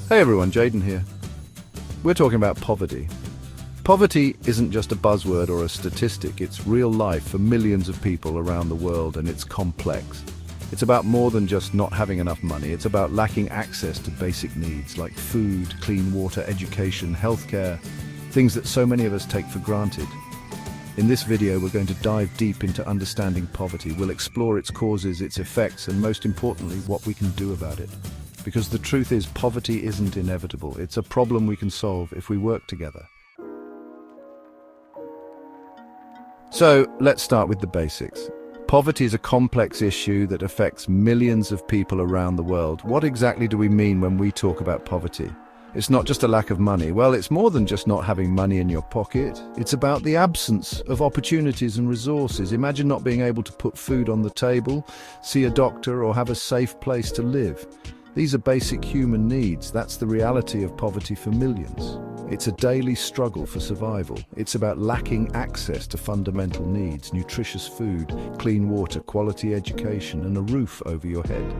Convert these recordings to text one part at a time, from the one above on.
Hey everyone, Jaden here. We're talking about poverty. Poverty isn't just a buzzword or a statistic, it's real life for millions of people around the world, and it's complex. It's about more than just not having enough money, it's about lacking access to basic needs like food, clean water, education, healthcare, things that so many of us take for granted. In this video, we're going to dive deep into understanding poverty. We'll explore its causes, its effects, and most importantly, what we can do about it. Because the truth is, poverty isn't inevitable. It's a problem we can solve if we work together. So, let's start with the basics. Poverty is a complex issue that affects millions of people around the world. What exactly do we mean when we talk about poverty? It's not just a lack of money. Well, it's more than just not having money in your pocket. It's about the absence of opportunities and resources. Imagine not being able to put food on the table, see a doctor, or have a safe place to live. These are basic human needs. That's the reality of poverty for millions. It's a daily struggle for survival. It's about lacking access to fundamental needs, nutritious food, clean water, quality education, and a roof over your head.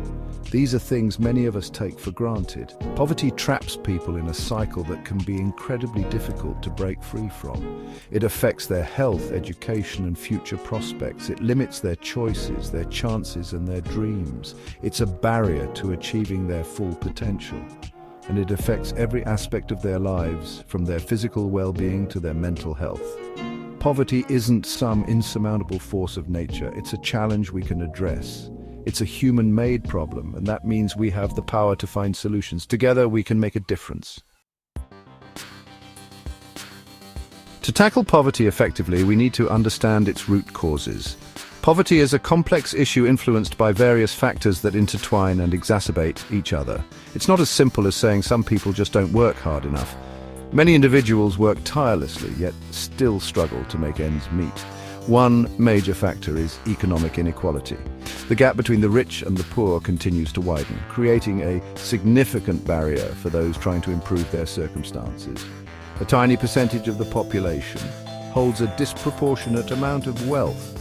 These are things many of us take for granted. Poverty traps people in a cycle that can be incredibly difficult to break free from. It affects their health, education, and future prospects. It limits their choices, their chances, and their dreams. It's a barrier to achieving their full potential. And it affects every aspect of their lives, from their physical well-being to their mental health. Poverty isn't some insurmountable force of nature, it's a challenge we can address. It's a human-made problem, and that means we have the power to find solutions. Together, we can make a difference. To tackle poverty effectively, we need to understand its root causes. Poverty is a complex issue influenced by various factors that intertwine and exacerbate each other. It's not as simple as saying some people just don't work hard enough. Many individuals work tirelessly, yet still struggle to make ends meet. One major factor is economic inequality. The gap between the rich and the poor continues to widen, creating a significant barrier for those trying to improve their circumstances. A tiny percentage of the population holds a disproportionate amount of wealth.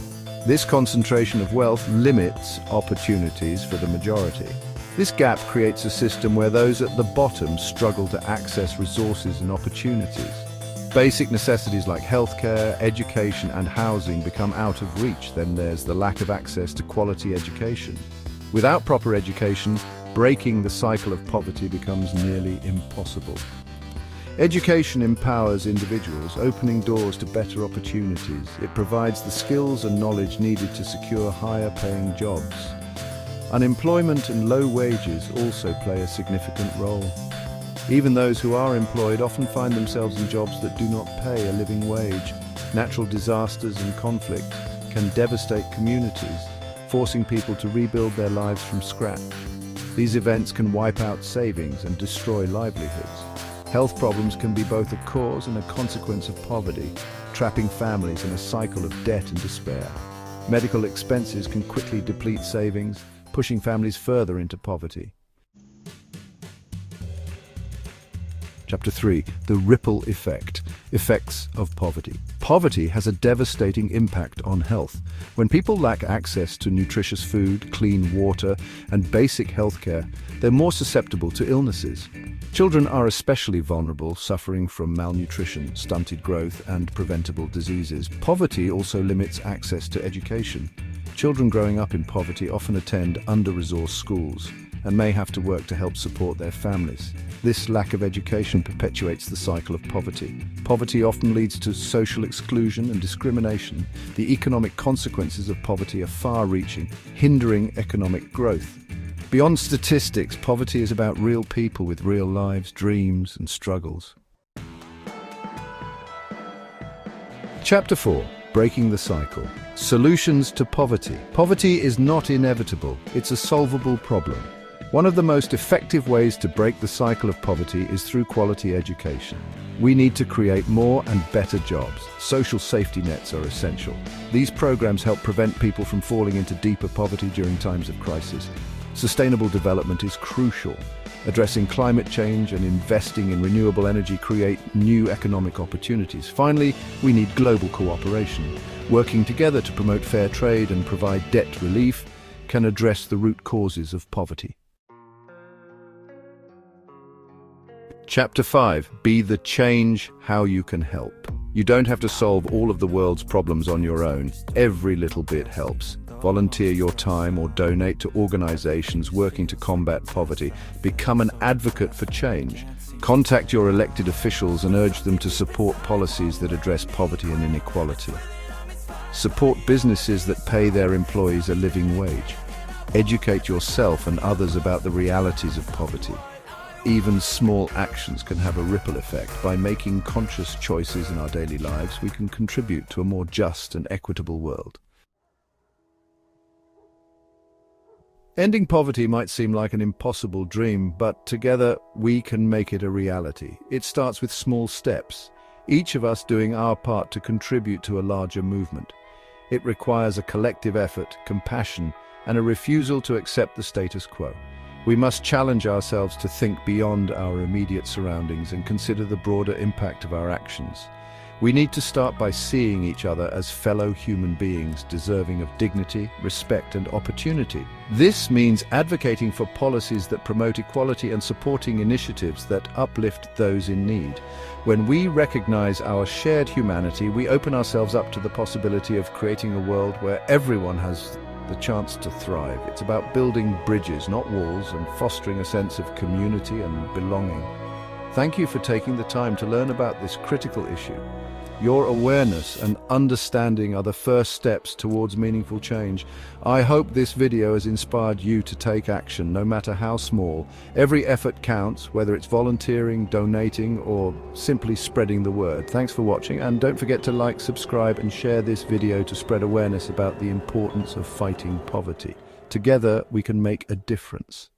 This concentration of wealth limits opportunities for the majority. This gap creates a system where those at the bottom struggle to access resources and opportunities. Basic necessities like healthcare, education, and housing become out of reach. Then there's the lack of access to quality education. Without proper education, breaking the cycle of poverty becomes nearly impossible. Education empowers individuals, opening doors to better opportunities. It provides the skills and knowledge needed to secure higher-paying jobs. Unemployment and low wages also play a significant role. Even those who are employed often find themselves in jobs that do not pay a living wage. Natural disasters and conflict can devastate communities, forcing people to rebuild their lives from scratch. These events can wipe out savings and destroy livelihoods. Health problems can be both a cause and a consequence of poverty, trapping families in a cycle of debt and despair. Medical expenses can quickly deplete savings, pushing families further into poverty. Chapter 3. The ripple effect. Effects of poverty. Poverty has a devastating impact on health. When people lack access to nutritious food, clean water, and basic healthcare, they're more susceptible to illnesses. Children are especially vulnerable, suffering from malnutrition, stunted growth, and preventable diseases. Poverty also limits access to education. Children growing up in poverty often attend under-resourced schools and may have to work to help support their families. This lack of education perpetuates the cycle of poverty. Poverty often leads to social exclusion and discrimination. The economic consequences of poverty are far-reaching, hindering economic growth. Beyond statistics, poverty is about real people with real lives, dreams, and struggles. Chapter 4. Breaking the cycle. Solutions to poverty. Poverty is not inevitable, it's a solvable problem. One of the most effective ways to break the cycle of poverty is through quality education. We need to create more and better jobs. Social safety nets are essential. These programs help prevent people from falling into deeper poverty during times of crisis. Sustainable development is crucial. Addressing climate change and investing in renewable energy create new economic opportunities. Finally, we need global cooperation. Working together to promote fair trade and provide debt relief can address the root causes of poverty. Chapter 5. Be the change, how you can help. You don't have to solve all of the world's problems on your own. Every little bit helps. Volunteer your time or donate to organizations working to combat poverty. Become an advocate for change. Contact your elected officials and urge them to support policies that address poverty and inequality. Support businesses that pay their employees a living wage. Educate yourself and others about the realities of poverty. Even small actions can have a ripple effect. By making conscious choices in our daily lives, we can contribute to a more just and equitable world. Ending poverty might seem like an impossible dream, but together we can make it a reality. It starts with small steps, each of us doing our part to contribute to a larger movement. It requires a collective effort, compassion, and a refusal to accept the status quo. We must challenge ourselves to think beyond our immediate surroundings and consider the broader impact of our actions. We need to start by seeing each other as fellow human beings deserving of dignity, respect, and opportunity. This means advocating for policies that promote equality and supporting initiatives that uplift those in need. When we recognize our shared humanity, we open ourselves up to the possibility of creating a world where everyone has the chance to thrive. It's about building bridges, not walls, and fostering a sense of community and belonging. Thank you for taking the time to learn about this critical issue. Your awareness and understanding are the first steps towards meaningful change. I hope this video has inspired you to take action, no matter how small. Every effort counts, whether it's volunteering, donating, or simply spreading the word. Thanks for watching, and don't forget to like, subscribe, and share this video to spread awareness about the importance of fighting poverty. Together, we can make a difference.